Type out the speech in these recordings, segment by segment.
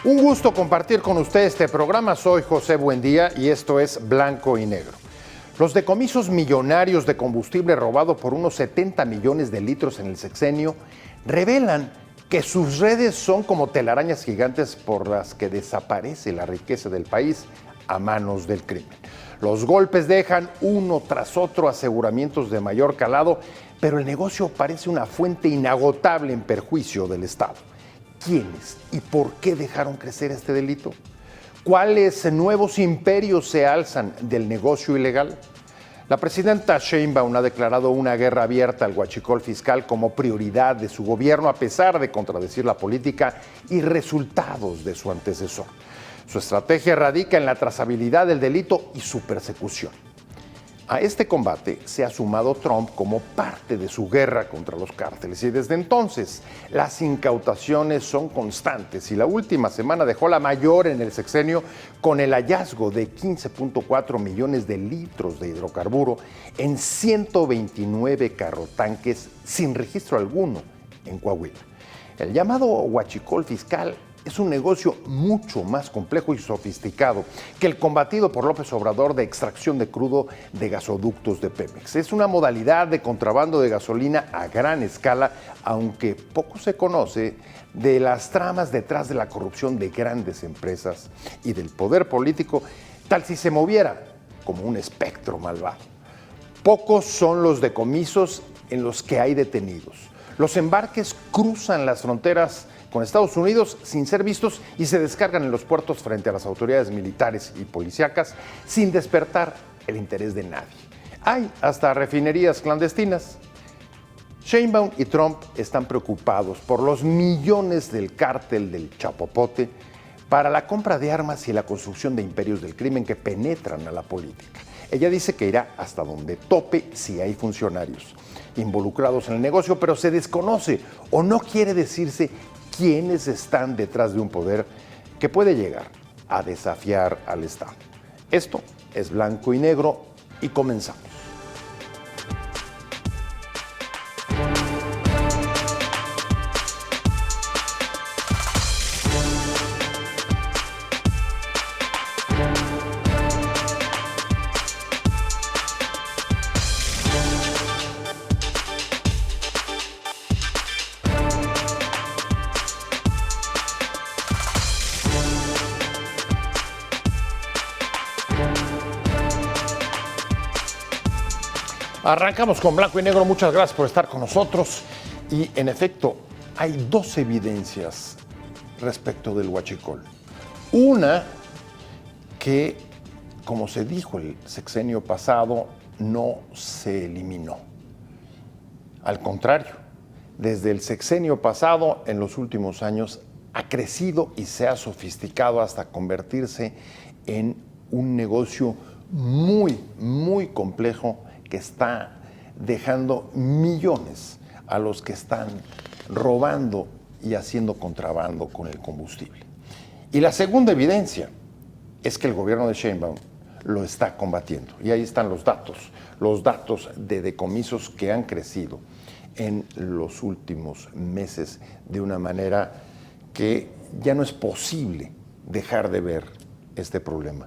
Un gusto compartir con usted este programa. Soy José Buendía y esto es Blanco y Negro. Los decomisos millonarios de combustible robado por unos 70 millones de litros en el sexenio revelan que sus redes son como telarañas gigantes por las que desaparece la riqueza del país a manos del crimen. Los golpes dejan uno tras otro aseguramientos de mayor calado, pero el negocio parece una fuente inagotable en perjuicio del Estado. ¿Quiénes y por qué dejaron crecer este delito? ¿Cuáles nuevos imperios se alzan del negocio ilegal? La presidenta Sheinbaum ha declarado una guerra abierta al huachicol fiscal como prioridad de su gobierno, a pesar de contradecir la política y resultados de su antecesor. Su estrategia radica en la trazabilidad del delito y su persecución. A este combate se ha sumado Trump como parte de su guerra contra los cárteles y desde entonces las incautaciones son constantes y la última semana dejó la mayor en el sexenio con el hallazgo de 15.4 millones de litros de hidrocarburo en 129 carrotanques sin registro alguno en Coahuila. El llamado huachicol fiscal es un negocio mucho más complejo y sofisticado que el combatido por López Obrador de extracción de crudo de gasoductos de Pemex. Es una modalidad de contrabando de gasolina a gran escala, aunque poco se conoce de las tramas detrás de la corrupción de grandes empresas y del poder político, tal si se moviera como un espectro malvado. Pocos son los decomisos en los que hay detenidos. Los embarques cruzan las fronteras con Estados Unidos sin ser vistos y se descargan en los puertos frente a las autoridades militares y policíacas sin despertar el interés de nadie. Hay hasta refinerías clandestinas. Sheinbaum y Trump están preocupados por los millones del cártel del Chapopote para la compra de armas y la construcción de imperios del crimen que penetran a la política. Ella dice que irá hasta donde tope si hay funcionarios involucrados en el negocio, pero se desconoce o no quiere decirse quiénes están detrás de un poder que puede llegar a desafiar al Estado. Esto es Blanco y Negro y comenzamos. Arrancamos con Blanco y Negro. Muchas gracias por estar con nosotros. Y en efecto, hay dos evidencias respecto del huachicol. Una que, como se dijo el sexenio pasado, no se eliminó. Al contrario, desde el sexenio pasado, en los últimos años, ha crecido y se ha sofisticado hasta convertirse en un negocio muy, muy complejo que está dejando millones a los que están robando y haciendo contrabando con el combustible. Y la segunda evidencia es que el gobierno de Sheinbaum lo está combatiendo. Y ahí están los datos de decomisos que han crecido en los últimos meses de una manera que ya no es posible dejar de ver este problema.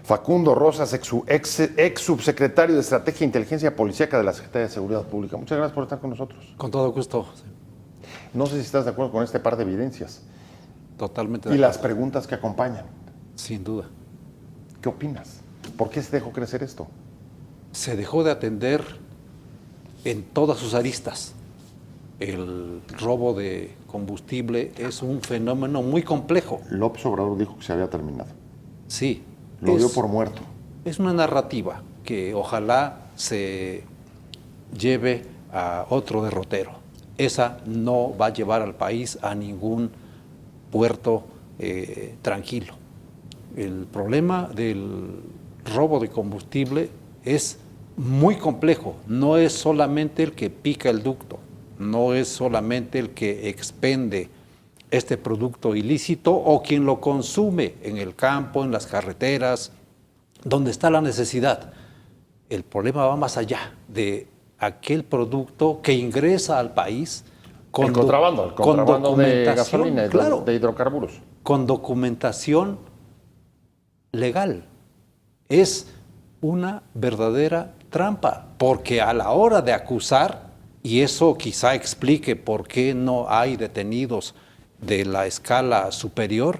Facundo Rosas, ex subsecretario de Estrategia e Inteligencia Policíaca de la Secretaría de Seguridad Pública. Muchas gracias por estar con nosotros. Con todo gusto. No sé si estás de acuerdo con este par de evidencias. Totalmente Y de acuerdo. las preguntas que acompañan. Sin duda. ¿Qué opinas? ¿Por qué se dejó crecer esto? Se dejó de atender en todas sus aristas. El robo de combustible es un fenómeno muy complejo. López Obrador dijo que se había terminado. Sí. Lo dio por muerto. Es una narrativa que ojalá se lleve a otro derrotero. Esa no va a llevar al país a ningún puerto tranquilo. El problema del robo de combustible es muy complejo. No es solamente el que pica el ducto, no es solamente el que expende este producto ilícito o quien lo consume en el campo, en las carreteras, donde está la necesidad. El problema va más allá de aquel producto que ingresa al país con El contrabando con de documentación, gasolina, claro, de hidrocarburos. con documentación legal. Es una verdadera trampa, porque a la hora de acusar, y eso quizá explique por qué no hay detenidos de la escala superior,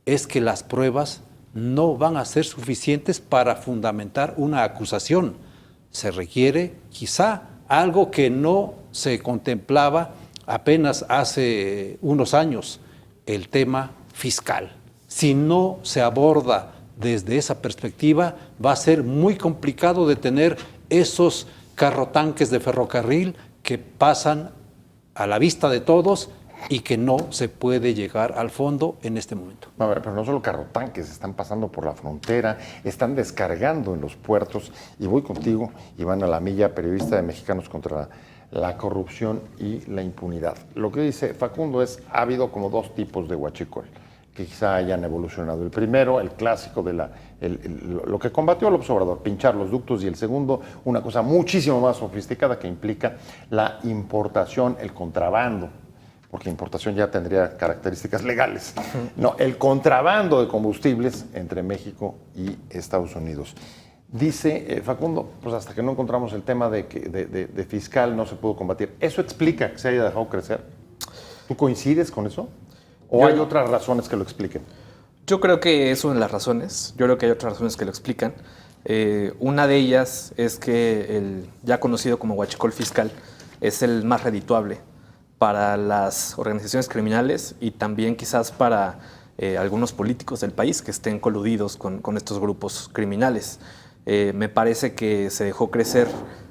es que las pruebas no van a ser suficientes para fundamentar una acusación. Se requiere quizá algo que no se contemplaba apenas hace unos años, el tema fiscal. Si no se aborda desde esa perspectiva, va a ser muy complicado detener esos carrotanques de ferrocarril que pasan a la vista de todos y que no se puede llegar al fondo en este momento. A ver, pero no solo carrotanques, están pasando por la frontera, están descargando en los puertos. Y voy contigo, Iván Alamilla, periodista de Mexicanos contra la Corrupción y la Impunidad. Lo que dice Facundo es, ha habido como dos tipos de huachicol que quizá hayan evolucionado. El primero, el clásico de lo que combatió López Obrador, pinchar los ductos, y el segundo, una cosa muchísimo más sofisticada que implica la importación, el contrabando, porque importación ya tendría características legales. No, el contrabando de combustibles entre México y Estados Unidos. Dice Facundo, pues hasta que no encontramos el tema de fiscal no se pudo combatir. ¿Eso explica que se haya dejado crecer? ¿Tú coincides con eso? ¿O hay otras razones que lo expliquen? Yo creo que es una de las razones. Yo creo que hay otras razones que lo explican. Una de ellas es que el ya conocido como huachicol fiscal es el más redituable para las organizaciones criminales y también quizás para algunos políticos del país que estén coludidos con estos grupos criminales. Me parece que se dejó crecer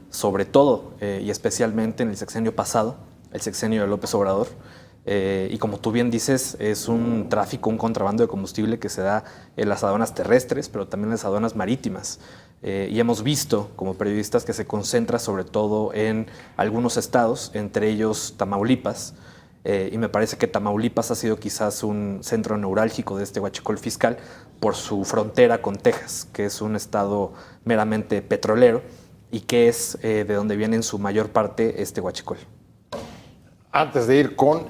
sobre todo y especialmente en el sexenio pasado, el sexenio de López Obrador. Y como tú bien dices, es un tráfico, un contrabando de combustible que se da en las aduanas terrestres, pero también en las aduanas marítimas. Y hemos visto, como periodistas, que se concentra sobre todo en algunos estados, entre ellos Tamaulipas. Y me parece que Tamaulipas ha sido quizás un centro neurálgico de este huachicol fiscal por su frontera con Texas, que es un estado meramente petrolero y que es de donde viene en su mayor parte este huachicol. Antes de ir con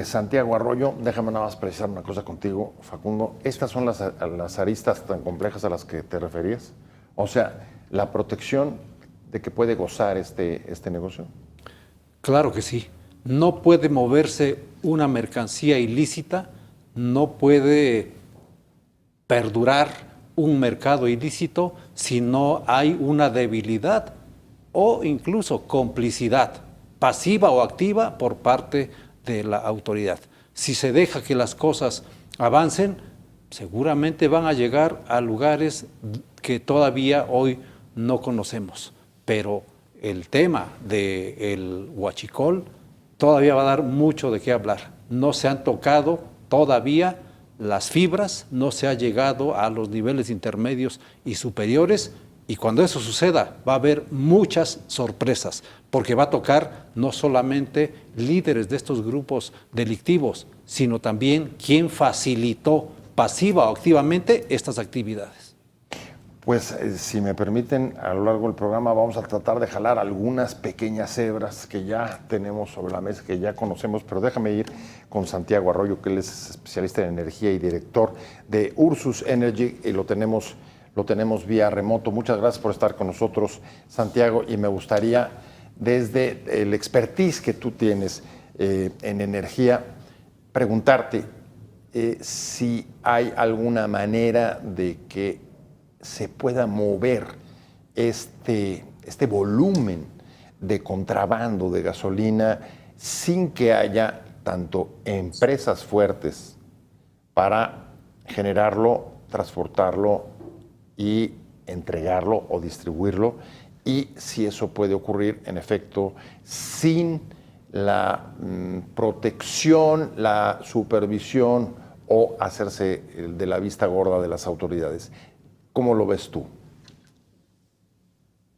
Santiago Arroyo, déjame nada más precisar una cosa contigo, Facundo. ¿Estas son las aristas tan complejas a las que te referías? O sea, la protección de que puede gozar este negocio. Claro que sí. No puede moverse una mercancía ilícita, no puede perdurar un mercado ilícito si no hay una debilidad o incluso complicidad, pasiva o activa, por parte de la autoridad. Si se deja que las cosas avancen, seguramente van a llegar a lugares que todavía hoy no conocemos. Pero el tema del huachicol todavía va a dar mucho de qué hablar. No se han tocado todavía las fibras, no se ha llegado a los niveles intermedios y superiores, y cuando eso suceda va a haber muchas sorpresas, porque va a tocar no solamente líderes de estos grupos delictivos, sino también quién facilitó pasiva o activamente estas actividades. Pues si me permiten, a lo largo del programa vamos a tratar de jalar algunas pequeñas hebras que ya tenemos sobre la mesa, que ya conocemos, pero déjame ir con Santiago Arroyo, que él es especialista en energía y director de Ursus Energy, y lo tenemos vía remoto. Muchas gracias por estar con nosotros, Santiago, y me gustaría, desde el expertise que tú tienes en energía, preguntarte si hay alguna manera de que se pueda mover este volumen de contrabando de gasolina sin que haya tanto empresas fuertes para generarlo, transportarlo y entregarlo o distribuirlo, y si eso puede ocurrir en efecto sin la protección, la supervisión o hacerse de la vista gorda de las autoridades. ¿Cómo lo ves tú?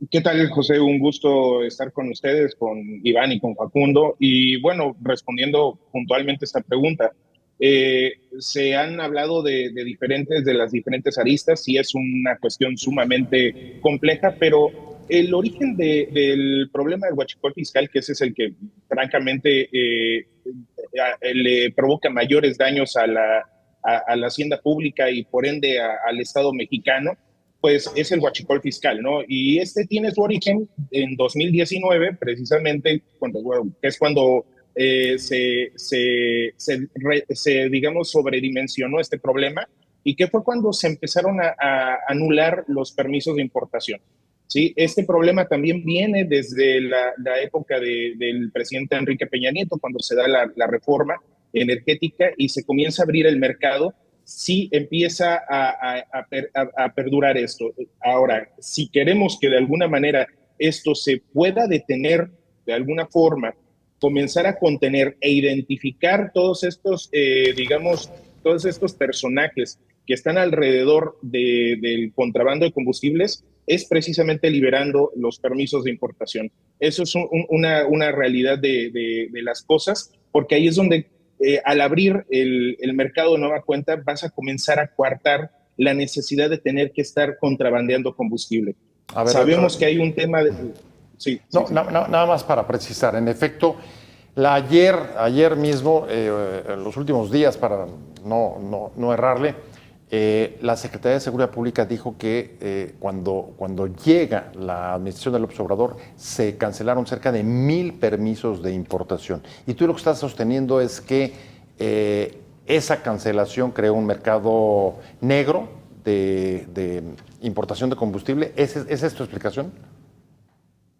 ¿Qué tal, José? Un gusto estar con ustedes, con Iván y con Facundo. Y bueno, respondiendo puntualmente a esta pregunta, se han hablado de las diferentes aristas, y es una cuestión sumamente compleja, pero el origen del problema del huachicol fiscal, que ese es el que francamente le provoca mayores daños a la hacienda pública y por ende al Estado mexicano, pues es el huachicol fiscal, ¿no? Y este tiene su origen en 2019, precisamente, bueno, que es cuando digamos, sobredimensionó este problema y que fue cuando se empezaron a anular los permisos de importación. Sí, este problema también viene desde la época del presidente Enrique Peña Nieto, cuando se da la reforma energética y se comienza a abrir el mercado, sí empieza a perdurar esto. Ahora, si queremos que de alguna manera esto se pueda detener de alguna forma, comenzar a contener e identificar todos estos, digamos, todos estos personajes que están alrededor del contrabando de combustibles, es precisamente liberando los permisos de importación. Eso es una realidad de las cosas, porque ahí es donde al abrir el mercado de nueva cuenta vas a comenzar a coartar la necesidad de tener que estar contrabandeando combustible. A ver, Sabemos que hay un tema de... Sí, no, sí. nada más para precisar. En efecto, ayer mismo, en los últimos días, para no errarle, la Secretaría de Seguridad Pública dijo que cuando llega la administración del López Obrador se cancelaron cerca de 1,000 permisos de importación. Y tú lo que estás sosteniendo es que esa cancelación creó un mercado negro de importación de combustible. ¿Esa es tu explicación?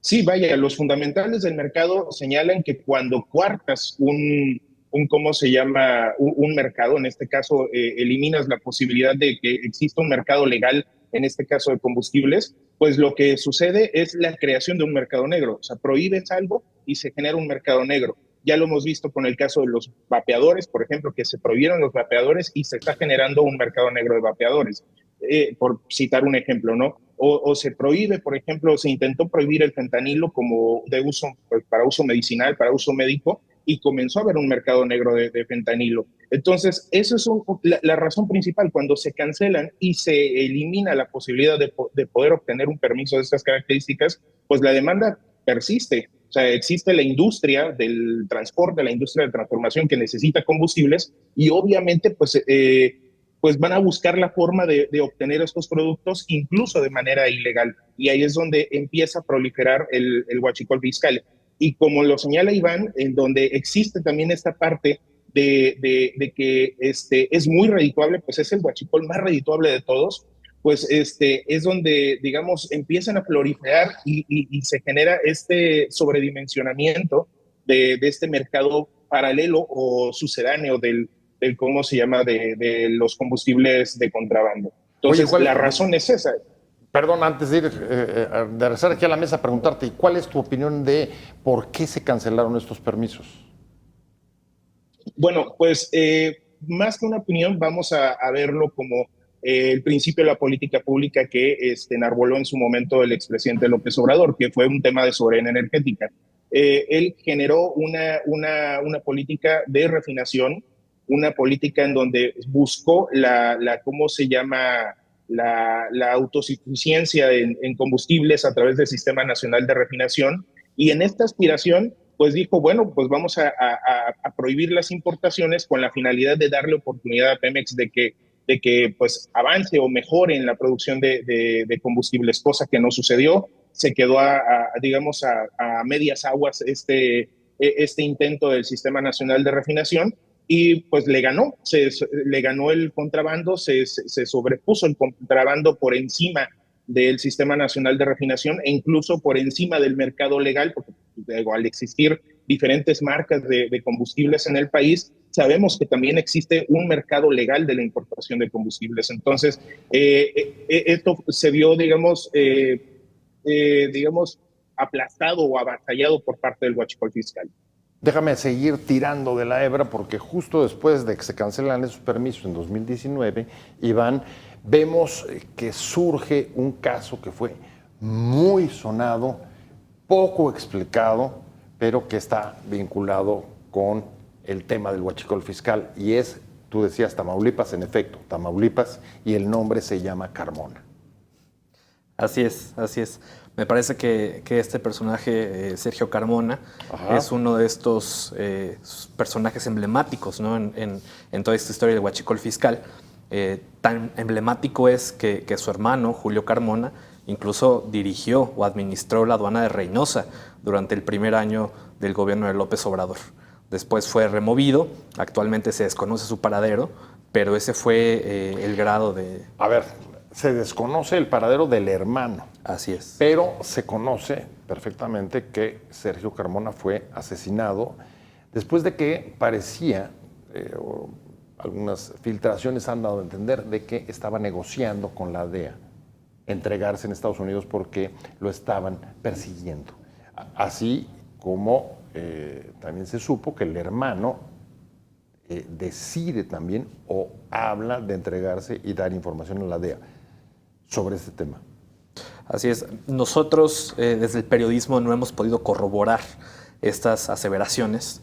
Sí, vaya, los fundamentales del mercado señalan que cuando coartas ¿cómo se llama? Un mercado, en este caso, eliminas la posibilidad de que exista un mercado legal, en este caso de combustibles, pues lo que sucede es la creación de un mercado negro. O sea, prohíbes algo y se genera un mercado negro. Ya lo hemos visto con el caso de los vapeadores, por ejemplo, que se prohibieron los vapeadores y se está generando un mercado negro de vapeadores, por citar un ejemplo, ¿no? O se prohíbe, por ejemplo, se intentó prohibir el fentanilo como de uso, pues, para uso medicinal, para uso médico, y comenzó a haber un mercado negro de fentanilo. Entonces, eso es la razón principal. Cuando se cancelan y se elimina la posibilidad de poder obtener un permiso de estas características, pues la demanda persiste. O sea, existe la industria del transporte, la industria de transformación que necesita combustibles y obviamente, pues van a buscar la forma de obtener estos productos incluso de manera ilegal. Y ahí es donde empieza a proliferar el huachicol fiscal. Y como lo señala Iván, en donde existe también esta parte de que es muy redituable, pues es el huachicol más redituable de todos, pues es donde, digamos, empiezan a proliferar y se genera este sobredimensionamiento de este mercado paralelo o sucedáneo del ¿cómo se llama?, de los combustibles de contrabando. Entonces, Oye, la razón es esa. Perdón, antes de regresar aquí a la mesa, preguntarte, ¿y cuál es tu opinión de por qué se cancelaron estos permisos? Bueno, pues más que una opinión, vamos a verlo como el principio de la política pública que enarboló en su momento el expresidente López Obrador, que fue un tema de soberanía energética. Él generó una política de refinación, una política en donde buscó ¿cómo se llama?, la autosuficiencia en combustibles a través del Sistema Nacional de Refinación. Y en esta aspiración, pues dijo, bueno, pues vamos a prohibir las importaciones con la finalidad de darle oportunidad a Pemex de que pues avance o mejore en la producción de combustibles, cosa que no sucedió. Se quedó digamos, a medias aguas este intento del Sistema Nacional de Refinación y pues le ganó el contrabando, se sobrepuso el contrabando por encima del Sistema Nacional de Refinación e incluso por encima del mercado legal, porque al existir diferentes marcas de combustibles en el país, sabemos que también existe un mercado legal de la importación de combustibles. Entonces, esto se vio, digamos, aplastado o avasallado por parte del huachicol fiscal. Déjame seguir tirando de la hebra porque justo después de que se cancelan esos permisos en 2019, Iván, vemos que surge un caso que fue muy sonado, poco explicado, pero que está vinculado con el tema del huachicol fiscal y es, tú decías Tamaulipas, en efecto, Tamaulipas, y el nombre se llama Carmona. Así es, así es. Me parece que este personaje, Sergio Carmona, Ajá. es uno de estos personajes emblemáticos, ¿no? En toda esta historia del huachicol fiscal. Tan emblemático es que su hermano, Julio Carmona, incluso dirigió o administró la aduana de Reynosa durante el primer año del gobierno de López Obrador. Después fue removido, actualmente se desconoce su paradero, pero ese fue el grado de... A ver, se desconoce el paradero del hermano, Así es. pero se conoce perfectamente que Sergio Carmona fue asesinado después de que parecía, o algunas filtraciones han dado a entender, de que estaba negociando con la DEA entregarse en Estados Unidos porque lo estaban persiguiendo. Así como también se supo que el hermano decide también o habla de entregarse y dar información a la DEA sobre este tema. Así es. Nosotros desde el periodismo no hemos podido corroborar estas aseveraciones.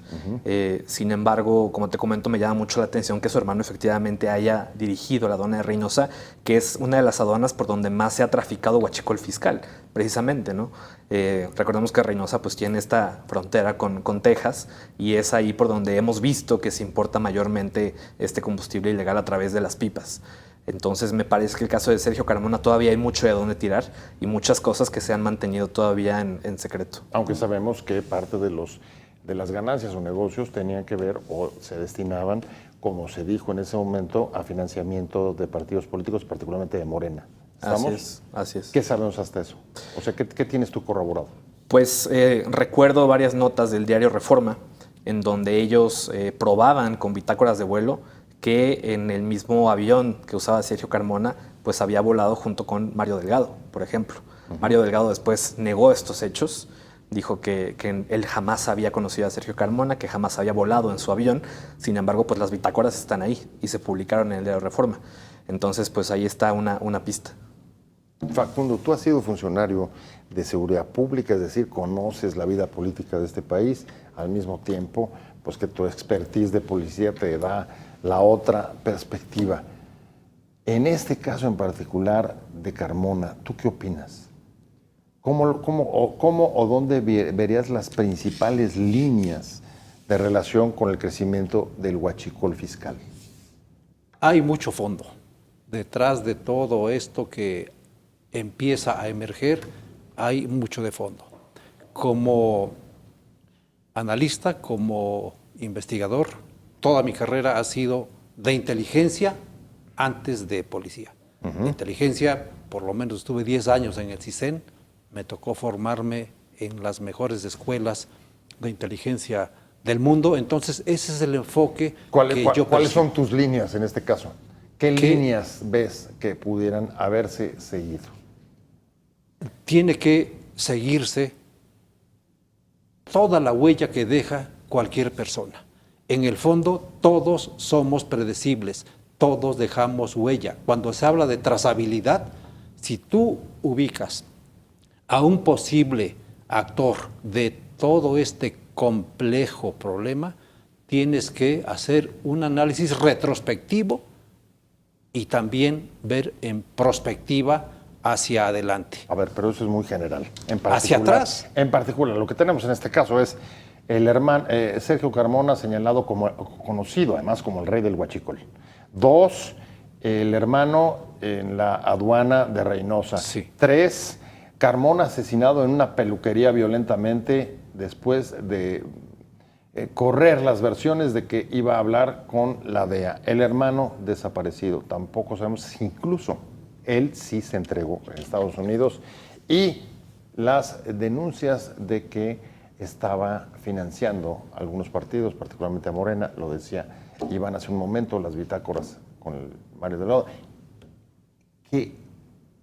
Sin embargo, como te comento, me llama mucho la atención que su hermano efectivamente haya dirigido la aduana de Reynosa, que es una de las aduanas por donde más se ha traficado huachicol fiscal, precisamente, ¿no? Recordemos que Reynosa pues tiene esta frontera con Texas y es ahí por donde hemos visto que se importa mayormente este combustible ilegal a través de las pipas. Entonces me parece que el caso de Sergio Carmona todavía hay mucho de dónde tirar y muchas cosas que se han mantenido todavía en secreto. Aunque sabemos que parte de las ganancias o negocios tenían que ver o se destinaban, como se dijo en ese momento, a financiamiento de partidos políticos, particularmente de Morena. ¿Estamos? Así es. ¿Qué sabemos hasta eso? O sea, ¿qué tienes tú corroborado? Pues recuerdo varias notas del diario Reforma en donde ellos probaban con bitácoras de vuelo que en el mismo avión que usaba Sergio Carmona, pues había volado junto con Mario Delgado, por ejemplo. Mario Delgado después negó estos hechos, dijo que él jamás había conocido a Sergio Carmona, que jamás había volado en su avión. Sin embargo, pues las bitácoras están ahí y se publicaron en el diario Reforma. Entonces, pues ahí está una pista. Facundo, tú has sido funcionario de seguridad pública, es decir, conoces la vida política de este país, al mismo tiempo, pues que tu expertise de policía te da la otra perspectiva. En este caso en particular de Carmona, ¿tú qué opinas? ¿Cómo o dónde verías las principales líneas de relación con el crecimiento del huachicol fiscal? Hay mucho fondo. Detrás de todo esto que empieza a emerger, hay mucho de fondo. Como analista, como investigador, toda mi carrera ha sido de inteligencia antes de policía. Inteligencia, por lo menos estuve 10 años en el CISEN, me tocó formarme en las mejores escuelas de inteligencia del mundo, entonces ese es el enfoque que yo percibo. ¿Cuáles son tus líneas en este caso? ¿Qué líneas ves que pudieran haberse seguido? Tiene que seguirse toda la huella que deja cualquier persona. En el fondo, todos somos predecibles, todos dejamos huella. Cuando se habla de trazabilidad, si tú ubicas a un posible actor de todo este complejo problema, tienes que hacer un análisis retrospectivo y también ver en prospectiva hacia adelante. A ver, pero eso es muy general. Hacia atrás. En particular, lo que tenemos en este caso es el hermano Sergio Carmona, señalado como conocido además como el rey del huachicol. 2, el hermano en la aduana de Reynosa. Sí. 3, Carmona asesinado en una peluquería violentamente después de correr las versiones de que iba a hablar con la DEA. El hermano desaparecido. Tampoco sabemos si incluso él sí se entregó en Estados Unidos. Y las denuncias de que estaba financiando algunos partidos, particularmente a Morena, lo decía Iván hace un momento, las bitácoras con el Mario Delgado. ¿Qué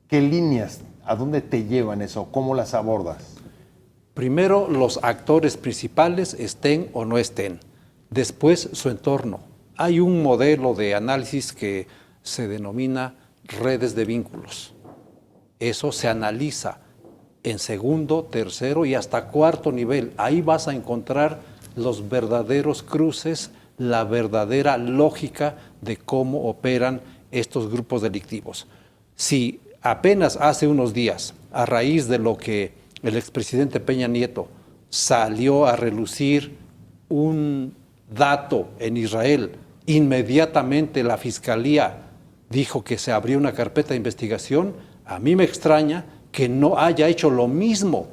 líneas, a dónde te llevan eso? ¿Cómo las abordas? Primero, los actores principales estén o no estén. Después, su entorno. Hay un modelo de análisis que se denomina redes de vínculos. Eso se analiza en segundo, tercero y hasta cuarto nivel. Ahí vas a encontrar los verdaderos cruces, la verdadera lógica de cómo operan estos grupos delictivos. Si apenas hace unos días, a raíz de lo que el expresidente Peña Nieto salió a relucir un dato en Israel, inmediatamente la Fiscalía dijo que se abrió una carpeta de investigación. A mí me extraña que no haya hecho lo mismo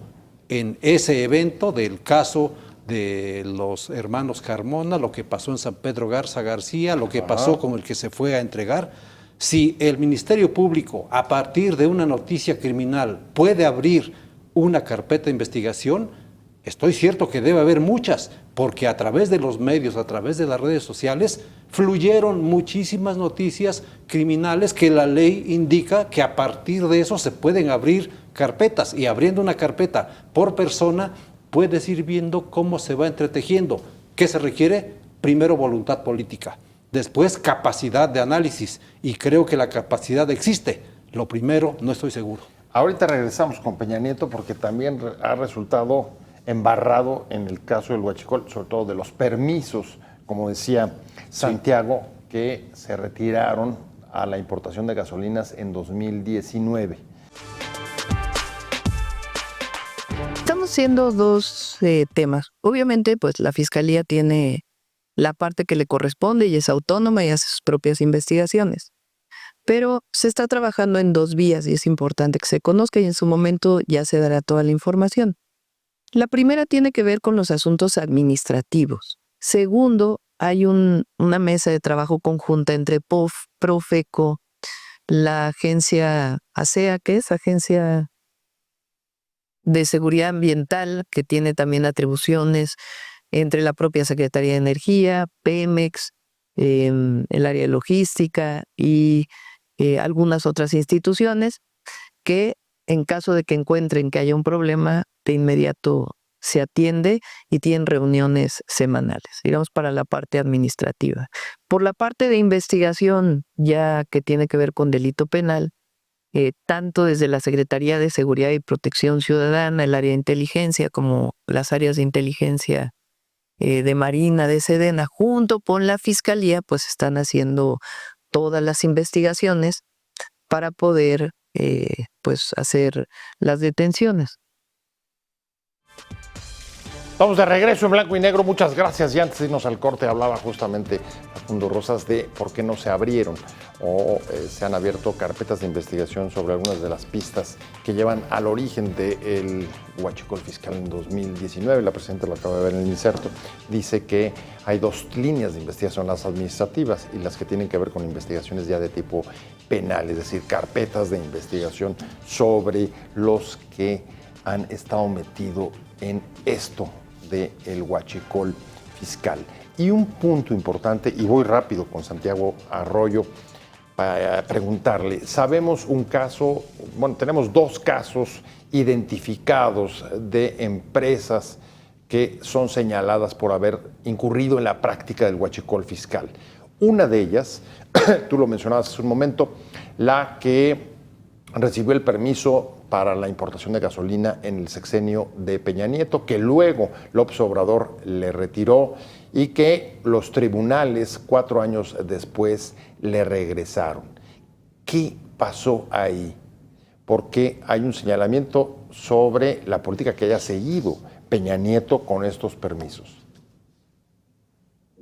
en ese evento del caso de los hermanos Carmona, lo que pasó en San Pedro Garza García, lo que pasó con el que se fue a entregar. Si el Ministerio Público, a partir de una noticia criminal, puede abrir una carpeta de investigación, estoy cierto que debe haber muchas, porque a través de los medios, a través de las redes sociales, fluyeron muchísimas noticias criminales que la ley indica que a partir de eso se pueden abrir carpetas, y abriendo una carpeta por persona puedes ir viendo cómo se va entretejiendo. ¿Qué se requiere? Primero, voluntad política, después capacidad de análisis, y creo que la capacidad existe. Lo primero, no estoy seguro. Ahorita regresamos con Peña Nieto porque también ha resultado embarrado en el caso del huachicol, sobre todo de los permisos, como decía Santiago, que se retiraron a la importación de gasolinas en 2019. Estamos haciendo dos temas. Obviamente, pues la Fiscalía tiene la parte que le corresponde y es autónoma y hace sus propias investigaciones. Pero se está trabajando en dos vías y es importante que se conozca, y en su momento ya se dará toda la información. La primera tiene que ver con los asuntos administrativos. Segundo, hay una mesa de trabajo conjunta entre POF, Profeco, la agencia ASEA, que es Agencia de Seguridad Ambiental, que tiene también atribuciones, entre la propia Secretaría de Energía, Pemex, el área de logística y algunas otras instituciones que, en caso de que encuentren que haya un problema, de inmediato se atiende y tienen reuniones semanales, digamos, para la parte administrativa. Por la parte de investigación, ya que tiene que ver con delito penal, tanto desde la Secretaría de Seguridad y Protección Ciudadana, el área de inteligencia, como las áreas de inteligencia de Marina, de Sedena, junto con la Fiscalía, pues están haciendo todas las investigaciones para poder pues hacer las detenciones. Estamos de regreso en Blanco y Negro, muchas gracias. Y antes de irnos al corte hablaba justamente Facundo Rosas de por qué no se abrieron o se han abierto carpetas de investigación sobre algunas de las pistas que llevan al origen del huachicol fiscal en 2019. La presidenta lo acaba de ver en el inserto. Dice que hay dos líneas de investigación, las administrativas y las que tienen que ver con investigaciones ya de tipo penal, es decir, carpetas de investigación sobre los que han estado metidos en esto del huachicol fiscal. Y un punto importante, y voy rápido con Santiago Arroyo para preguntarle, sabemos un caso, bueno, tenemos dos casos identificados de empresas que son señaladas por haber incurrido en la práctica del huachicol fiscal. Una de ellas, tú lo mencionabas hace un momento, la que recibió el permiso para la importación de gasolina en el sexenio de Peña Nieto, que luego López Obrador le retiró y que los tribunales 4 años después le regresaron. ¿Qué pasó ahí? Porque hay un señalamiento sobre la política que haya seguido Peña Nieto con estos permisos.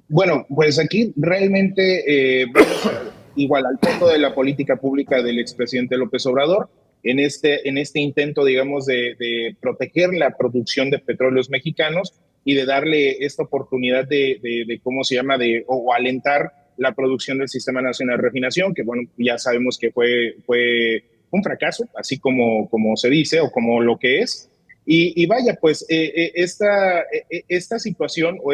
Bueno, pues aquí realmente vamos igual al fondo de la política pública del expresidente López Obrador, en este intento, digamos, de proteger la producción de petróleos mexicanos y de darle esta oportunidad de ¿cómo se llama?, o alentar la producción del Sistema Nacional de Refinación, que bueno, ya sabemos que fue un fracaso, así como se dice o como lo que es. Y vaya, pues esta situación o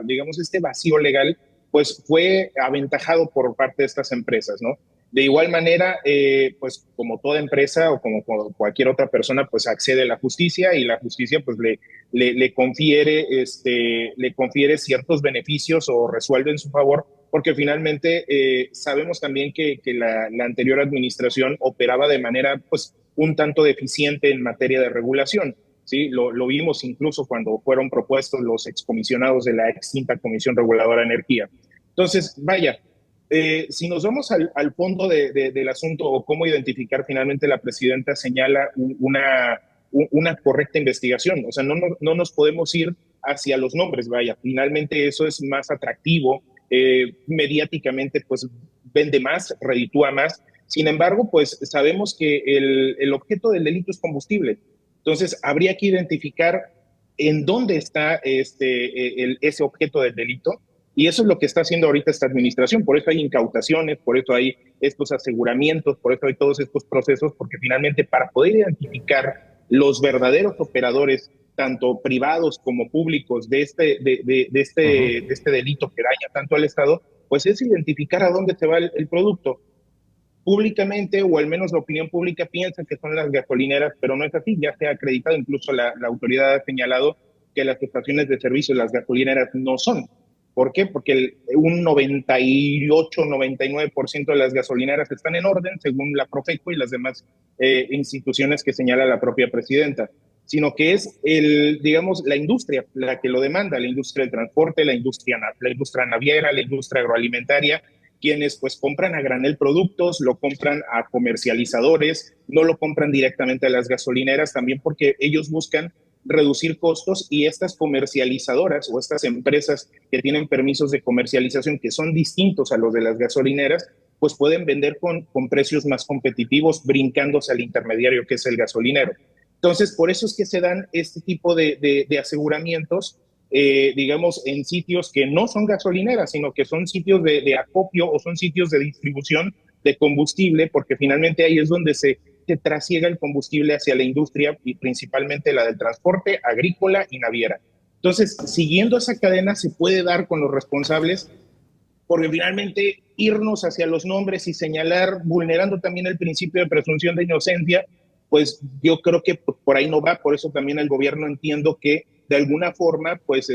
digamos, este vacío legal, pues fue aventajado por parte de estas empresas, ¿no? De igual manera, pues como toda empresa o como cualquier otra persona, pues accede a la justicia y la justicia pues le confiere ciertos beneficios o resuelve en su favor, porque finalmente sabemos también que la anterior administración operaba de manera pues un tanto deficiente en materia de regulación. ¿Sí? Lo vimos incluso cuando fueron propuestos los excomisionados de la extinta Comisión Reguladora de Energía. Entonces, vaya, Si nos vamos al fondo del asunto o cómo identificar, finalmente la presidenta señala una correcta investigación. O sea, no nos podemos ir hacia los nombres, vaya. Finalmente eso es más atractivo, mediáticamente pues vende más, reditúa más. Sin embargo, pues sabemos que el objeto del delito es combustible. Entonces, habría que identificar en dónde está ese objeto del delito. Y eso es lo que está haciendo ahorita esta administración. Por eso hay incautaciones, por eso hay estos aseguramientos, por eso hay todos estos procesos, porque finalmente para poder identificar los verdaderos operadores, tanto privados como públicos, de este delito que daña tanto al Estado, pues es identificar a dónde se va el producto. Públicamente, o al menos la opinión pública piensa que son las gasolineras, pero no es así. Ya se ha acreditado, incluso la autoridad ha señalado que las estaciones de servicio, las gasolineras, no son. ¿Por qué? Porque un 98-99% de las gasolineras están en orden, según la Profeco y las demás instituciones que señala la propia presidenta, sino que es, digamos, la industria la que lo demanda, la industria del transporte, la industria naviera, la industria agroalimentaria, quienes pues compran a granel productos, lo compran a comercializadores, no lo compran directamente a las gasolineras, también porque ellos buscan reducir costos, y estas comercializadoras o estas empresas que tienen permisos de comercialización que son distintos a los de las gasolineras, pues pueden vender con precios más competitivos, brincándose al intermediario que es el gasolinero. Entonces, por eso es que se dan este tipo de aseguramientos, digamos, en sitios que no son gasolineras, sino que son sitios de acopio o son sitios de distribución de combustible, porque finalmente ahí es donde se trasiega el combustible hacia la industria, y principalmente la del transporte agrícola y naviera. Entonces, siguiendo esa cadena se puede dar con los responsables, porque finalmente irnos hacia los nombres y señalar, vulnerando también el principio de presunción de inocencia, pues yo creo que por ahí no va. Por eso también el gobierno, entiendo que de alguna forma pues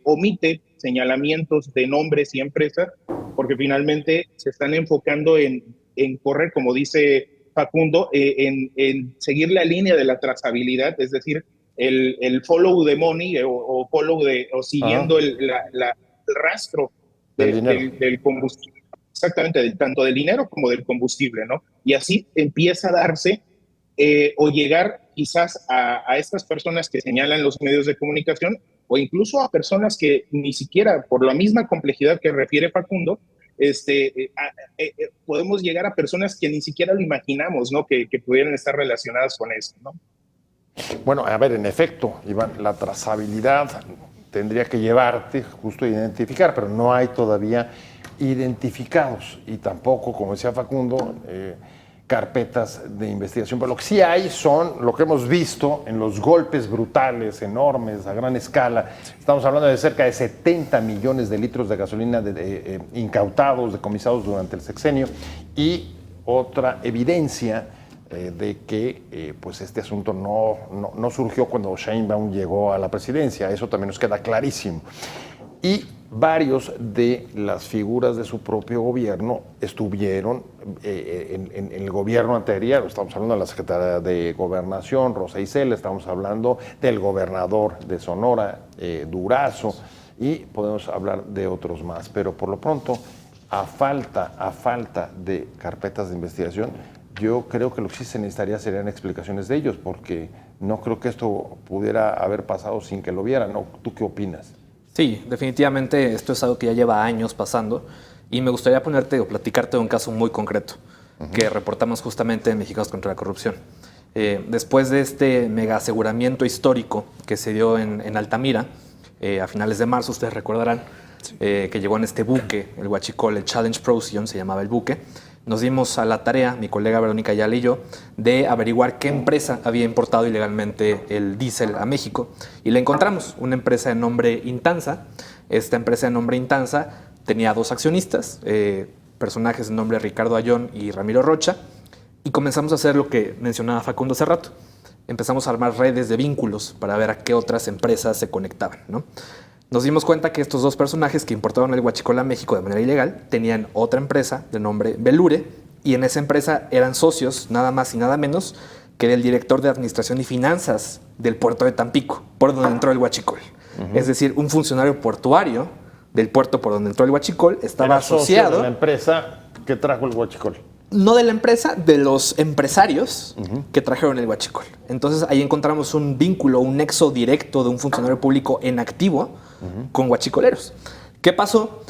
omite señalamientos de nombres y empresas, porque finalmente se están enfocando en correr, como dice Facundo, en seguir la línea de la trazabilidad, es decir, el follow the money o siguiendo el rastro del combustible, exactamente, tanto del dinero como del combustible, ¿no? Y así empieza a darse o llegar quizás a estas personas que señalan los medios de comunicación, o incluso a personas que ni siquiera, por la misma complejidad que refiere Facundo, podemos llegar a personas que ni siquiera lo imaginamos, ¿no? Que pudieran estar relacionadas con eso, ¿no? Bueno, a ver, en efecto, Iván, la trazabilidad tendría que llevarte justo a identificar, pero no hay todavía identificados, y tampoco, como decía Facundo, carpetas de investigación. Pero lo que sí hay son lo que hemos visto en los golpes brutales, enormes, a gran escala. Estamos hablando de cerca de 70 millones de litros de gasolina incautados, decomisados durante el sexenio, y otra evidencia de que pues este asunto no surgió cuando Sheinbaum llegó a la presidencia. Eso también nos queda clarísimo. Y varios de las figuras de su propio gobierno estuvieron en el gobierno anterior. Estamos hablando de la secretaria de Gobernación, Rosa Isela, estamos hablando del gobernador de Sonora, Durazo, y podemos hablar de otros más. Pero por lo pronto, a falta de carpetas de investigación, yo creo que lo que sí se necesitaría serían explicaciones de ellos, porque no creo que esto pudiera haber pasado sin que lo vieran, ¿no? ¿Tú qué opinas? Sí, definitivamente esto es algo que ya lleva años pasando, y me gustaría platicarte de un caso muy concreto que reportamos justamente en Mexicanos contra la Corrupción. Después de este mega aseguramiento histórico que se dio en Altamira, a finales de marzo, ustedes recordarán, que llegó en este buque, el Huachicol, el Challenge Procyon se llamaba el buque. Nos dimos a la tarea, mi colega Verónica Ayala y yo, de averiguar qué empresa había importado ilegalmente el diésel a México, y la encontramos, una empresa de nombre Intansa. Esta empresa de nombre Intansa tenía dos accionistas, personajes de nombre Ricardo Ayón y Ramiro Rocha, y comenzamos a hacer lo que mencionaba Facundo hace rato. Empezamos a armar redes de vínculos para ver a qué otras empresas se conectaban, ¿no? Nos dimos cuenta que estos dos personajes que importaron el huachicol a México de manera ilegal tenían otra empresa de nombre Belure, y en esa empresa eran socios nada más y nada menos que del director de Administración y Finanzas del puerto de Tampico, por donde entró el huachicol. Es decir, un funcionario portuario del puerto por donde entró el huachicol estaba Era socio asociado, de la empresa que trajo el huachicol. no de la empresa, de los empresarios que trajeron el huachicol. Entonces ahí encontramos un vínculo, un nexo directo de un funcionario público en activo con huachicoleros. ¿Qué pasó?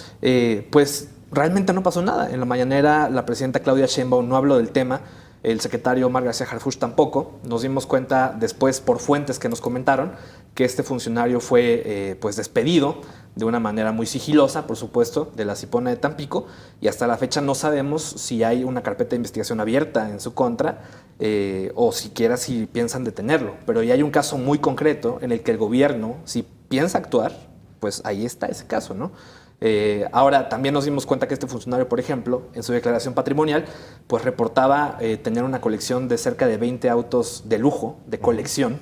Pues realmente no pasó nada. En la mañanera la presidenta Claudia Sheinbaum no habló del tema, el secretario Omar García Harfuch tampoco. Nos dimos cuenta después por fuentes que nos comentaron que este funcionario fue pues despedido de una manera muy sigilosa, por supuesto, de la Cipona de Tampico, y hasta la fecha no sabemos si hay una carpeta de investigación abierta en su contra o siquiera si piensan detenerlo. Pero ya hay un caso muy concreto en el que el gobierno, si piensa actuar, pues ahí está ese caso, ¿no? Ahora, también nos dimos cuenta que este funcionario, por ejemplo, en su declaración patrimonial, pues reportaba tener una colección de cerca de 20 autos de lujo, de colección,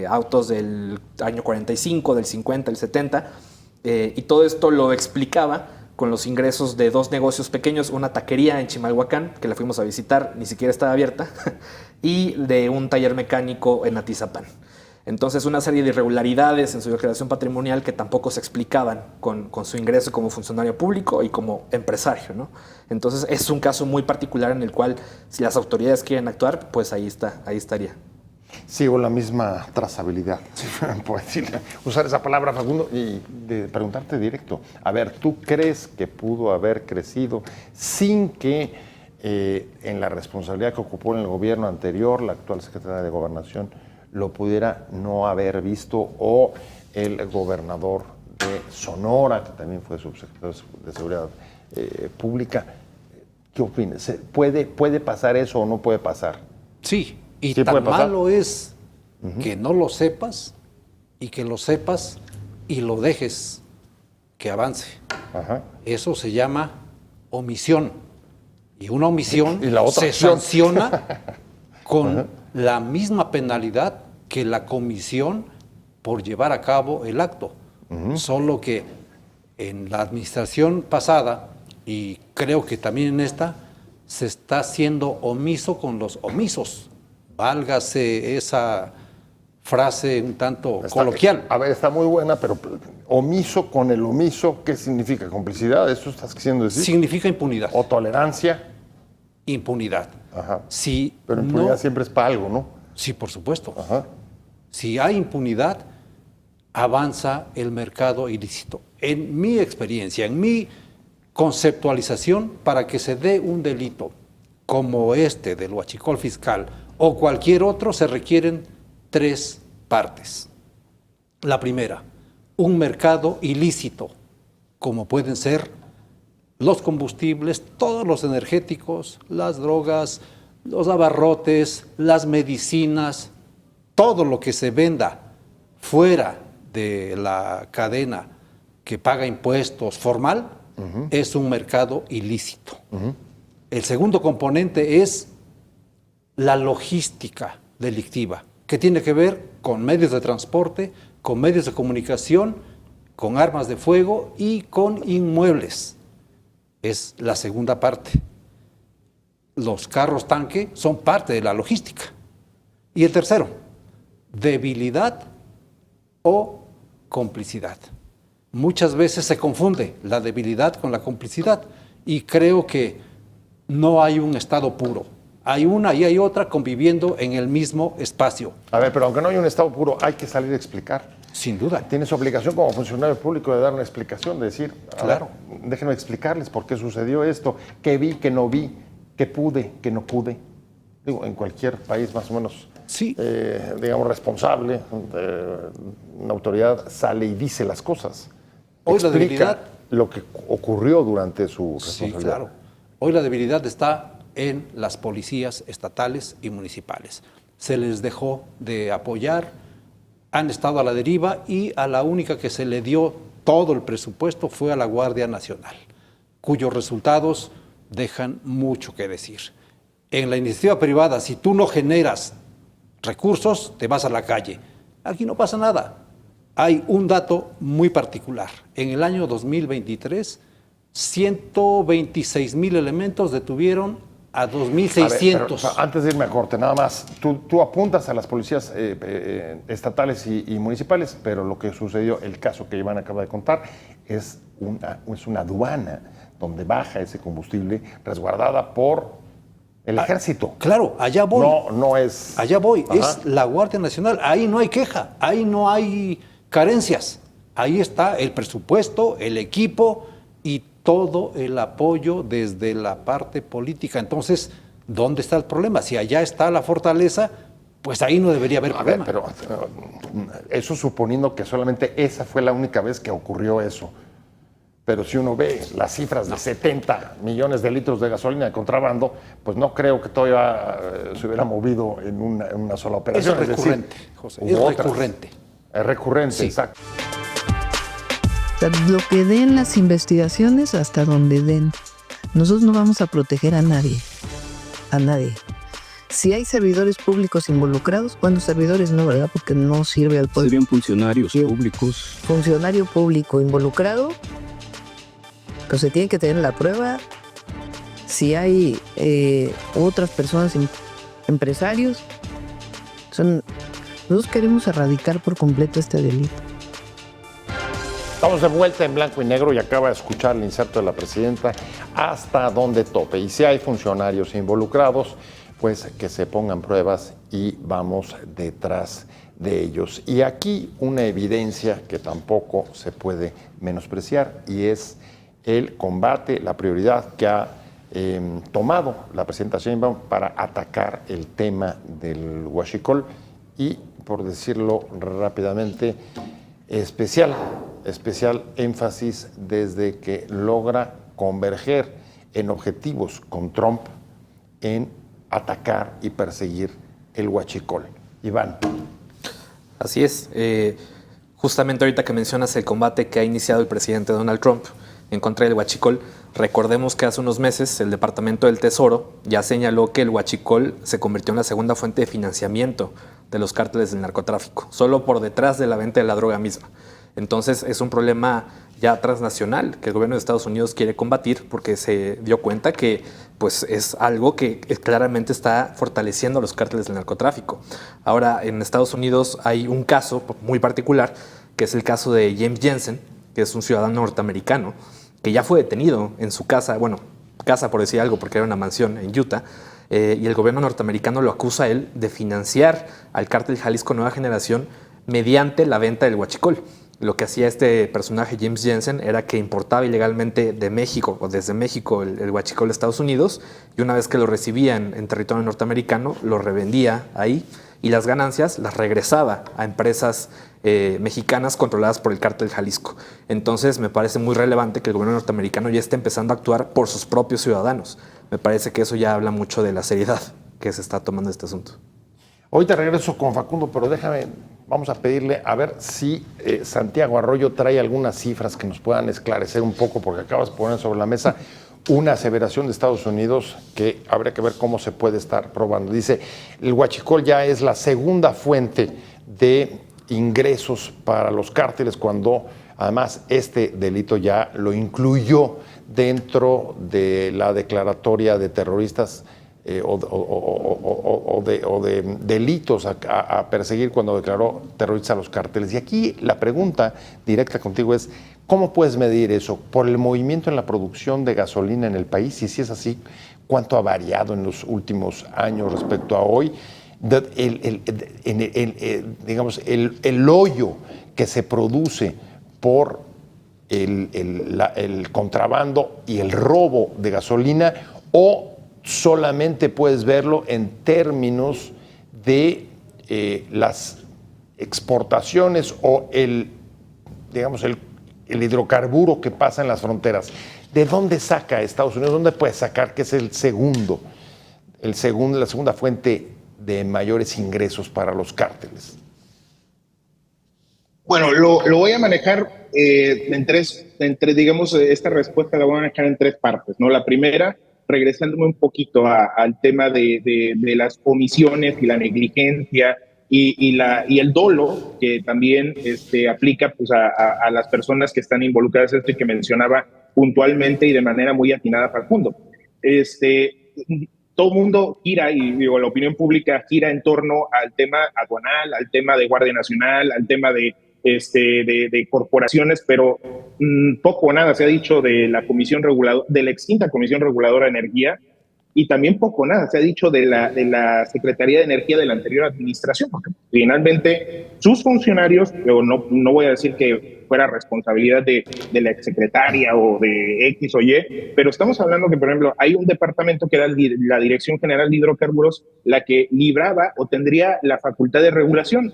autos del año 45, del 50, del 70, y todo esto lo explicaba con los ingresos de dos negocios pequeños, una taquería en Chimalhuacán, que la fuimos a visitar, ni siquiera estaba abierta, y de un taller mecánico en Atizapán. Entonces, una serie de irregularidades en su declaración patrimonial que tampoco se explicaban con su ingreso como funcionario público y como empresario, ¿no? Entonces, es un caso muy particular en el cual, si las autoridades quieren actuar, pues ahí estaría. Sigo la misma trazabilidad, si puedo usar esa palabra, Facundo, y de preguntarte directo. A ver, ¿tú crees que pudo haber crecido sin que en la responsabilidad que ocupó en el gobierno anterior, la actual secretaria de Gobernación, lo pudiera no haber visto, o el gobernador de Sonora, que también fue subsecretario de Seguridad Pública? ¿Qué opinas? ¿Puede pasar eso o no puede pasar? Sí, y ¿Sí tan puede pasar? malo es que no lo sepas y que lo sepas y lo dejes que avance. Ajá. Eso se llama omisión. Y una omisión ¿Y la otra se acción? sanciona con la misma penalidad que la comisión por llevar a cabo el acto. Solo que en la administración pasada, y creo que también en esta, se está haciendo omiso con los omisos. Válgase esa frase un tanto coloquial. A ver, está muy buena, pero omiso con el omiso, ¿qué significa? ¿Complicidad? ¿Eso estás queriendo decir? Significa impunidad. ¿O tolerancia? Impunidad. Ajá. Si Pero impunidad no, siempre es para algo, ¿no? sí, por supuesto. Ajá. Si hay impunidad, avanza el mercado ilícito. En mi experiencia, en mi conceptualización, para que se dé un delito como este del huachicol fiscal o cualquier otro, se requieren tres partes. La primera, un mercado ilícito, como pueden ser los combustibles, todos los energéticos, las drogas, los abarrotes, las medicinas, todo lo que se venda fuera de la cadena que paga impuestos formal, es un mercado ilícito. El segundo componente es la logística delictiva, que tiene que ver con medios de transporte, con medios de comunicación, con armas de fuego y con inmuebles. Es la segunda parte. Los carros tanque son parte de la logística. Y el tercero, debilidad o complicidad. Muchas veces se confunde la debilidad con la complicidad y creo que no hay un estado puro. Hay una y hay otra conviviendo en el mismo espacio. A ver, pero aunque no hay un estado puro, hay que salir a explicar. Sin duda. Tienes obligación como funcionario público de dar una explicación, de decir, Claro. Déjenme explicarles por qué sucedió esto, qué vi, qué no vi, qué pude, qué no pude. Digo, en cualquier país más o menos, Sí. digamos, responsable, una autoridad sale y dice las cosas. Hoy la Explica debilidad- lo que ocurrió durante su Sí, responsabilidad. claro. Hoy la debilidad está en las policías estatales y municipales. Se les dejó de apoyar, han estado a la deriva y a la única que se le dio todo el presupuesto fue a la Guardia Nacional, cuyos resultados dejan mucho que decir. En la iniciativa privada, si tú no generas recursos, te vas a la calle. Aquí no pasa nada. Hay un dato muy particular. En el año 2023, 126,000 elementos detuvieron a A ver, 2.600. pero antes de irme a corte, nada más, tú apuntas a las policías estatales y municipales, pero lo que sucedió, el caso que Iván acaba de contar, es una aduana donde baja ese combustible resguardada por el ejército. Claro, allá voy. No es... Allá voy. Ajá. Es la Guardia Nacional. Ahí no hay queja, ahí no hay carencias. Ahí está el presupuesto, el equipo y todo el apoyo desde la parte política. Entonces, ¿dónde está el problema? Si allá está la fortaleza, pues ahí no debería haber A ver, problema. pero eso suponiendo que solamente esa fue la única vez que ocurrió eso. Pero si uno ve las cifras de 70 millones de litros de gasolina de contrabando, pues no creo que todavía se hubiera movido en una sola operación. Es recurrente, José, es hubo otras. recurrente. Es recurrente, Sí. exacto. O sea, lo que den las investigaciones hasta donde den. Nosotros no vamos a proteger a nadie. A nadie. Si hay servidores públicos involucrados, bueno, servidores no, ¿verdad? Porque no sirve al pueblo. Serían funcionarios públicos. Funcionario público involucrado, pues se tiene que tener la prueba. Si hay otras personas, empresarios, nosotros queremos erradicar por completo este delito. Estamos de vuelta en blanco y negro y acaba de escuchar el inserto de la presidenta hasta donde tope. Y si hay funcionarios involucrados, pues que se pongan pruebas y vamos detrás de ellos. Y aquí una evidencia que tampoco se puede menospreciar y es el combate, la prioridad que ha tomado la presidenta Sheinbaum para atacar el tema del huachicol y, por decirlo rápidamente, especial énfasis desde que logra converger en objetivos con Trump en atacar y perseguir el huachicol. Iván. Así es. Justamente ahorita que mencionas el combate que ha iniciado el presidente Donald Trump en contra del huachicol, recordemos que hace unos meses el Departamento del Tesoro ya señaló que el huachicol se convirtió en la segunda fuente de financiamiento de los cárteles del narcotráfico, solo por detrás de la venta de la droga misma. Entonces es un problema ya transnacional que el gobierno de Estados Unidos quiere combatir porque se dio cuenta que pues, es algo que claramente está fortaleciendo a los cárteles del narcotráfico. Ahora, en Estados Unidos hay un caso muy particular, que es el caso de James Jensen, que es un ciudadano norteamericano, que ya fue detenido en su casa, bueno, casa por decir algo, porque era una mansión en Utah, y el gobierno norteamericano lo acusa a él de financiar al cártel Jalisco Nueva Generación mediante la venta del huachicol. Lo que hacía este personaje, James Jensen, era que importaba ilegalmente de México o desde México el huachicol de Estados Unidos y una vez que lo recibía en territorio norteamericano, lo revendía ahí y las ganancias las regresaba a empresas mexicanas controladas por el cártel Jalisco. Entonces me parece muy relevante que el gobierno norteamericano ya esté empezando a actuar por sus propios ciudadanos. Me parece que eso ya habla mucho de la seriedad que se está tomando este asunto. Hoy te regreso con Facundo, pero vamos a pedirle a ver si Santiago Arroyo trae algunas cifras que nos puedan esclarecer un poco, porque acabas de poner sobre la mesa una aseveración de Estados Unidos que habría que ver cómo se puede estar probando. Dice, el huachicol ya es la segunda fuente de ingresos para los cárteles, cuando además este delito ya lo incluyó dentro de la declaratoria de terroristas o de delitos a perseguir cuando declaró terroristas a los cárteles. Y aquí la pregunta directa contigo es, ¿cómo puedes medir eso? ¿Por el movimiento en la producción de gasolina en el país? Y si es así, ¿cuánto ha variado en los últimos años respecto a hoy? Digamos, el hoyo que se produce por el contrabando y el robo de gasolina, o solamente puedes verlo en términos de las exportaciones o digamos, el hidrocarburo que pasa en las fronteras. ¿De dónde saca Estados Unidos? ¿Dónde puede sacar que es la segunda fuente de mayores ingresos para los cárteles? Bueno, lo voy a manejar digamos, esta respuesta la voy a manejar en tres partes, ¿no? La primera, regresándome un poquito al tema de las omisiones y la negligencia y el dolo que también aplica pues, a las personas que están involucradas en esto y que mencionaba puntualmente y de manera muy atinada Facundo. todo el mundo gira, y digo, la opinión pública gira en torno al tema aduanal, al tema de Guardia Nacional, al tema de corporaciones, pero poco o nada se ha dicho de la comisión reguladora, de la extinta Comisión Reguladora de Energía, y también poco o nada se ha dicho de la Secretaría de Energía de la anterior administración, porque finalmente sus funcionarios, pero no voy a decir que fuera responsabilidad de la exsecretaria o de X o Y, pero estamos hablando que, por ejemplo, hay un departamento que era la Dirección General de Hidrocarburos, la que libraba o tendría la facultad de regulación.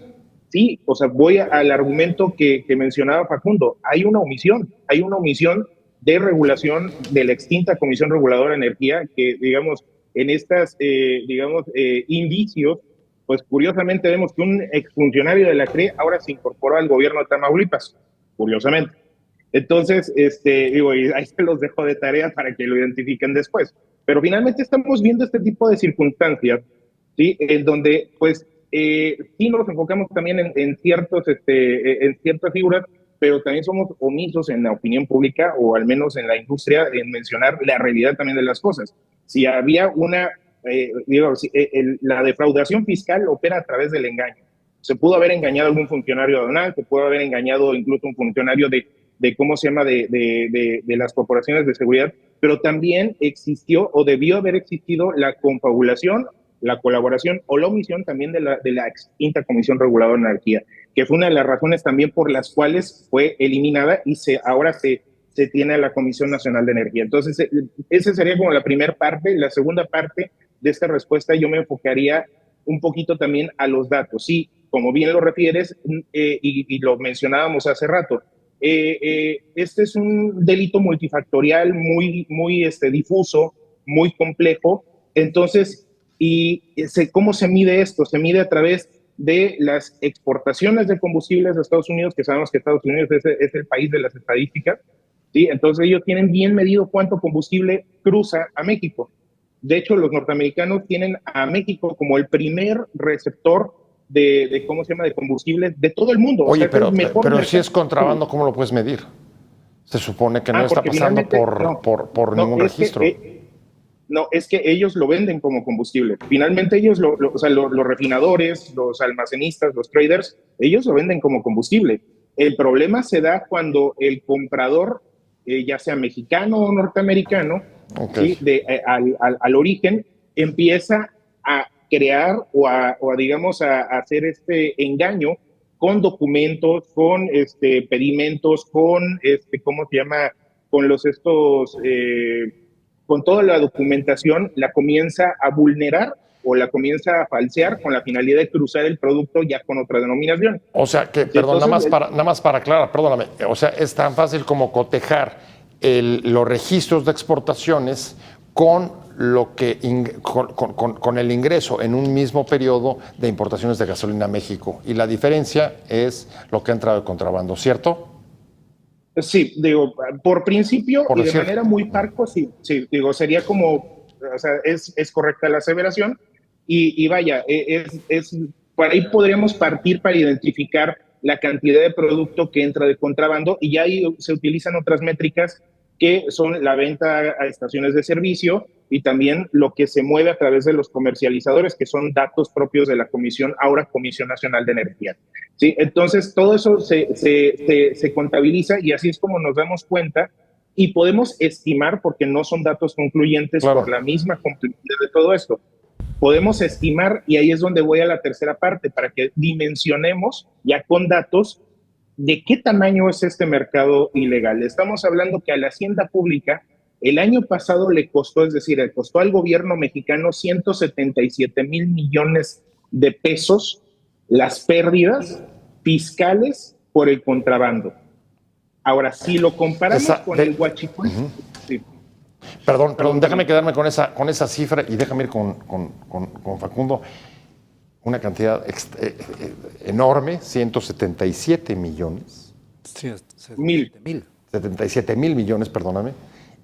Sí, o sea, voy al argumento que mencionaba Facundo. Hay una omisión de regulación de la extinta Comisión Reguladora de Energía que, digamos, en estas, indicios, pues curiosamente vemos que un exfuncionario de la CRE ahora se incorporó al gobierno de Tamaulipas, curiosamente. Entonces, digo, y ahí se los dejo de tarea para que lo identifiquen después. Pero finalmente estamos viendo este tipo de circunstancias, ¿sí? En donde, pues, sí nos enfocamos también en ciertas figuras, pero también somos omisos en la opinión pública, o al menos en la industria, en mencionar la realidad también de las cosas. Si había la defraudación fiscal opera a través del engaño. Se pudo haber engañado a algún funcionario aduanal, se pudo haber engañado incluso un funcionario de las corporaciones de seguridad, pero también existió o debió haber existido la confabulación, la colaboración o la omisión también de la extinta Comisión Reguladora de Energía, que fue una de las razones también por las cuales fue eliminada y ahora se tiene a la Comisión Nacional de Energía. Entonces, esa sería como la primera parte. La segunda parte de esta respuesta yo me enfocaría un poquito también a los datos. Sí, como bien lo refieres, y lo mencionábamos hace rato, este es un delito multifactorial muy difuso, muy complejo. Entonces, ¿cómo se mide esto? Se mide a través de las exportaciones de combustibles a Estados Unidos, que sabemos que Estados Unidos es el país de las estadísticas, ¿sí? Entonces ellos tienen bien medido cuánto combustible cruza a México. De hecho, los norteamericanos tienen a México como el primer receptor de combustible de todo el mundo. Oye, o sea, pero si es contrabando, ¿cómo lo puedes medir? Se supone que no está pasando por ningún registro. No, es que ellos lo venden como combustible. Finalmente ellos, los refinadores, los almacenistas, los traders, ellos lo venden como combustible. El problema se da cuando el comprador, ya sea mexicano o norteamericano, okay, ¿sí? Al origen, empieza a crear o a hacer este engaño con documentos, con pedimentos, con, ¿cómo se llama? Con con toda la documentación, la comienza a vulnerar o la comienza a falsear con la finalidad de cruzar el producto ya con otra denominación. O sea, que, perdón, entonces, nada más para aclarar, perdóname, o sea, es tan fácil como cotejar los registros de exportaciones con con el ingreso en un mismo periodo de importaciones de gasolina a México. Y la diferencia es lo que ha entrado de contrabando, ¿cierto? Sí, digo, por principio y de manera muy parco, sí, digo, sería como, o sea, es correcta la aseveración y vaya, por ahí podríamos partir para identificar la cantidad de producto que entra de contrabando, y ya ahí se utilizan otras métricas que son la venta a estaciones de servicio y también lo que se mueve a través de los comercializadores, que son datos propios de la Comisión, ahora Comisión Nacional de Energía. ¿Sí? Entonces, todo eso se contabiliza y así es como nos damos cuenta y podemos estimar, porque no son datos concluyentes, claro, por la misma complejidad de todo esto. Podemos estimar, y ahí es donde voy a la tercera parte, para que dimensionemos ya con datos de qué tamaño es este mercado ilegal. Estamos hablando que a la hacienda pública el año pasado le costó, es decir, le costó al gobierno mexicano 177,000 millones de pesos las pérdidas fiscales por el contrabando. Ahora, si lo comparamos con el huachicol... Sí. Perdón, déjame quedarme con esa cifra y déjame ir con Facundo. Una cantidad enorme, 177 millones. Sí, 77 mil millones, perdóname.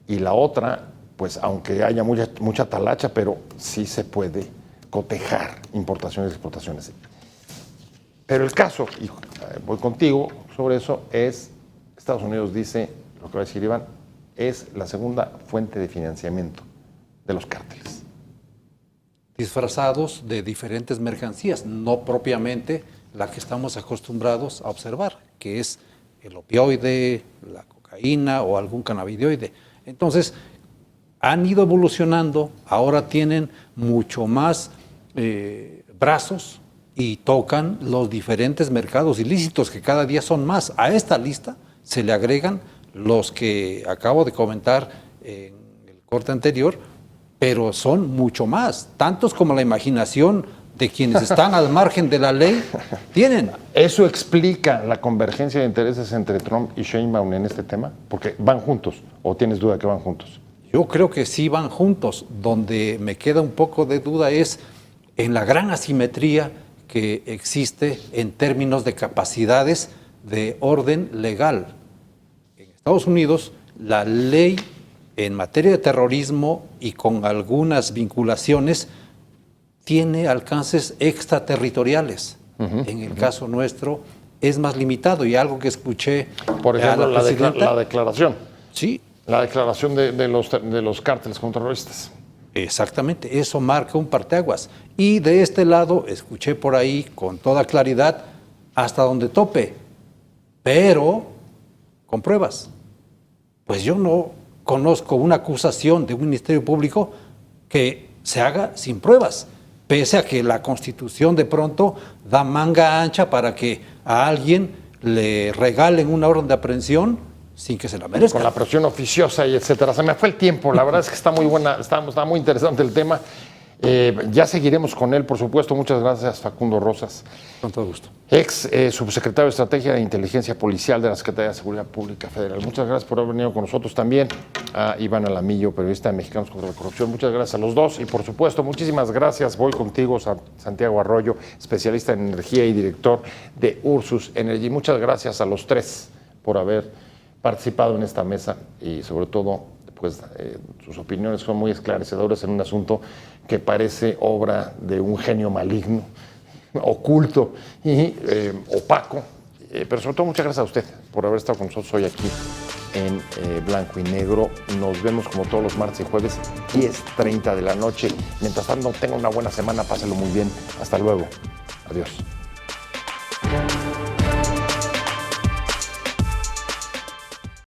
Y la otra, pues aunque haya mucha talacha, pero sí se puede cotejar importaciones y exportaciones. Pero el caso, y voy contigo sobre eso, es Estados Unidos dice, lo que va a decir Iván, es la segunda fuente de financiamiento de los cárteles. disfrazados de diferentes mercancías, no propiamente la que estamos acostumbrados a observar, que es el opioide, la cocaína o algún cannabinoide. Entonces, han ido evolucionando, ahora tienen mucho más brazos y tocan los diferentes mercados ilícitos, que cada día son más. A esta lista se le agregan los que acabo de comentar en el corte anterior, pero son mucho más, tantos como la imaginación de quienes están al margen de la ley tienen. ¿Eso explica la convergencia de intereses entre Trump y Sheinbaum en este tema? Porque van juntos, ¿o tienes duda que van juntos? Yo creo que sí van juntos. Donde me queda un poco de duda es en la gran asimetría que existe en términos de capacidades de orden legal. En Estados Unidos, la ley en materia de terrorismo y con algunas vinculaciones tiene alcances extraterritoriales. En el caso nuestro es más limitado, y algo que escuché por ejemplo, a la presidenta, la declaración. Sí. La declaración de los cárteles contraterroristas. Exactamente, eso marca un parteaguas. Y de este lado, escuché por ahí con toda claridad, hasta donde tope, pero con pruebas. Pues yo no conozco una acusación de un Ministerio Público que se haga sin pruebas, pese a que la Constitución de pronto da manga ancha para que a alguien le regalen una orden de aprehensión sin que se la merezca. Con la presión oficiosa y etcétera. Se me fue el tiempo, la verdad es que está muy buena, está muy interesante el tema. Ya seguiremos con él, por supuesto. Muchas gracias, Facundo Rosas. Con todo gusto. Ex subsecretario de Estrategia de Inteligencia Policial de la Secretaría de Seguridad Pública Federal. Muchas gracias por haber venido con nosotros también. A Iván Alamillo, periodista de Mexicanos contra la Corrupción. Muchas gracias a los dos. Y por supuesto, muchísimas gracias. Voy contigo, Santiago Arroyo, especialista en energía y director de Ursus Energy. Muchas gracias a los tres por haber participado en esta mesa y sobre todo, pues sus opiniones son muy esclarecedoras en un asunto que parece obra de un genio maligno, oculto y opaco. Pero sobre todo, muchas gracias a usted por haber estado con nosotros hoy aquí en Blanco y Negro. Nos vemos como todos los martes y jueves, 10:30 de la noche. Mientras tanto, tenga una buena semana, páselo muy bien. Hasta luego. Adiós.